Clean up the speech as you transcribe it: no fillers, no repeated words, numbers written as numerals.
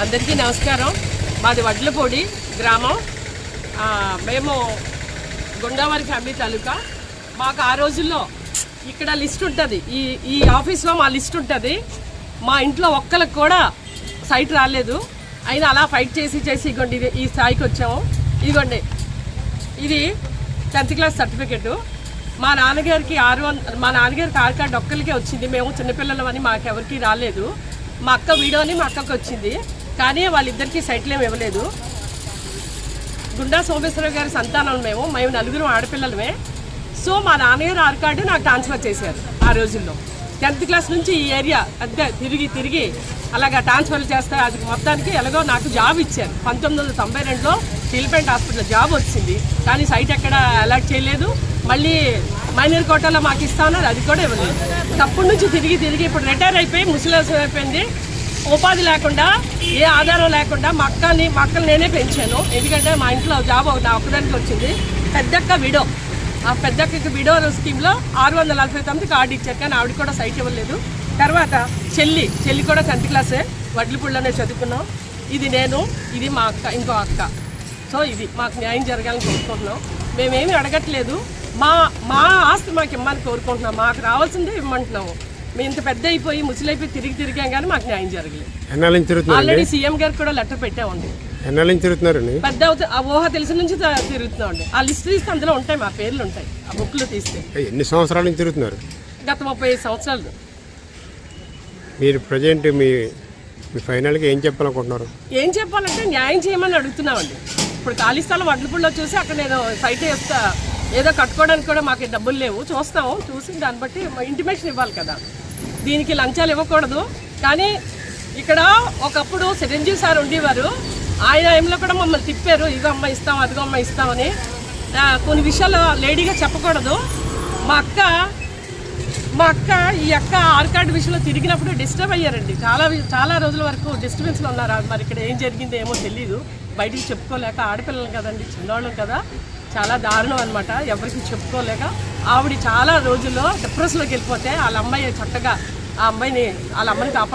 అందరికీ నమస్కారం. మాది వడ్లపూడి గ్రామం. మేము గుండావారి ఫ్యామిలీ తాలూకా. మాకు ఆ రోజుల్లో ఇక్కడ లిస్ట్ ఉంటుంది, ఈ ఆఫీస్లో మా లిస్ట్ ఉంటుంది. మా ఇంట్లో ఒక్కరికి కూడా సైట్ రాలేదు. అయినా అలా ఫైట్ చేసి ఇగోండి ఈ స్థాయికి వచ్చాము. ఇదిగోండి, ఇది 10th క్లాస్ సర్టిఫికెట్. మా నాన్నగారికి మా నాన్నగారికి ఆర్ కార్డు ఒక్కరికే వచ్చింది. మేము చిన్నపిల్లలమని మాకెవరికి రాలేదు. మా అక్క వీడియోని మా అక్కకి వచ్చింది, కానీ వాళ్ళిద్దరికీ సైట్లు ఏమి ఇవ్వలేదు. గుండా సోమేశ్వరరావు గారి సంతానం మేము నలుగురు ఆడపిల్లలమే. సో మా నాన్నగారు ఆర్ కార్డు నాకు ట్రాన్స్ఫర్ చేశారు. ఆ రోజుల్లో 10th క్లాస్ నుంచి ఈ ఏరియా అంతే తిరిగి అలాగా ట్రాన్స్ఫర్ చేస్తే అది మొత్తానికి ఎలాగో నాకు జాబ్ ఇచ్చారు. 1992లో స్టీల్ ప్లాంట్ హాస్పిటల్ జాబ్ వచ్చింది, కానీ సైట్ ఎక్కడ అలాట్ చేయలేదు. మళ్ళీ మైనర్ కోటాలో మాకు ఇస్తామన్నారు, అది కూడా ఇవ్వలేదు. తప్పటి నుంచి తిరిగి ఇప్పుడు రిటైర్ అయిపోయి ముసలిసం అయిపోయింది. ఉపాధి లేకుండా, ఏ ఆధారం లేకుండా మా అక్కని నేనే పెంచాను. ఎందుకంటే మా ఇంట్లో జాబ్ నా ఒక్కదానికి వచ్చింది. పెద్దక్క విడో, ఆ పెద్దక్కకి విడో స్కీమ్లో 649 కార్డు ఇచ్చారు, కానీ ఆవిడ కూడా సైట్ ఇవ్వలేదు. తర్వాత చెల్లి కూడా 10th క్లాసే, వడ్లపూడిలోనే చదువుకున్నాం. ఇది నేను, ఇది మా అక్క, ఇంకో అక్క. సో ఇది మాకు న్యాయం జరగాలని కోరుకుంటున్నాం. మేమేమీ అడగట్లేదు. మా ఆస్తి మాకు ఇమ్మని కోరుకుంటున్నాం. మాకు రావాల్సిందే ఇమ్మంటున్నాము. మేము ఇంత పెద్ద అయిపోయి ముసలైపోయి తిరిగాం, కానీ మాకు న్యాయం జరగలేదు. ఆల్రెడీ సీఎం గారికి కూడా లెటర్ పెట్టామండి. పెద్ద ఆ ఊహ తెలిసిన నుంచి తిరుగుతున్నామండి. ఆ లిస్ట్ తీస్తే అందులో ఉంటాయి, మా పేర్లు ఉంటాయి ఆ బుక్లు తీస్తే. ఎన్ని సంవత్సరాల నుంచి తిరుగుతున్నారు? గత 35 సంవత్సరాలు. మీరు ప్రజెంట్ మీ ఫైనల్గా ఏం చెప్పాలనుకుంటున్నారు? ఏం చెప్పాలంటే న్యాయం చేయమని అడుగుతున్నామండి. ఇప్పుడు ఖాళీ స్థలం వడ్లపూడిలో చూసి అక్కడ నేను సైట్ వేస్తా, ఏదో కట్టుకోవడానికి కూడా మాకు డబ్బులు లేవు. చూసి దాన్ని బట్టి ఇంటిమేషన్ ఇవ్వాలి కదా. దీనికి లంచాలు ఇవ్వకూడదు. కానీ ఇక్కడ ఒకప్పుడు చిరంజీవి సార్ ఉండేవారు. ఆయన టైంలో కూడా మమ్మల్ని తిప్పారు, ఇదో అమ్మ ఇస్తాం, అదిగో అమ్మ ఇస్తామని. కొన్ని విషయాలు లేడీగా చెప్పకూడదు. మా అక్క ఈ అక్క ఆర్ కార్డు విషయంలో తిరిగినప్పుడు డిస్టర్బ్ అయ్యారండి. చాలా రోజుల వరకు డిస్టర్బెన్స్లో ఉన్నారు. మరి ఇక్కడ ఏం జరిగిందో ఏమో తెలీదు. బయటికి చెప్పుకోలేక, ఆడపిల్లలు కదండి, చిన్నవాళ్ళం కదా, చాలా దారుణం అనమాట. ఎవరికి చెప్పుకోలేక ఆవిడ చాలా రోజుల్లో డిప్రెషన్లోకి వెళ్ళిపోతే వాళ్ళ అమ్మాయి చక్కగా వాళ్ళ అమ్మని కాపాడు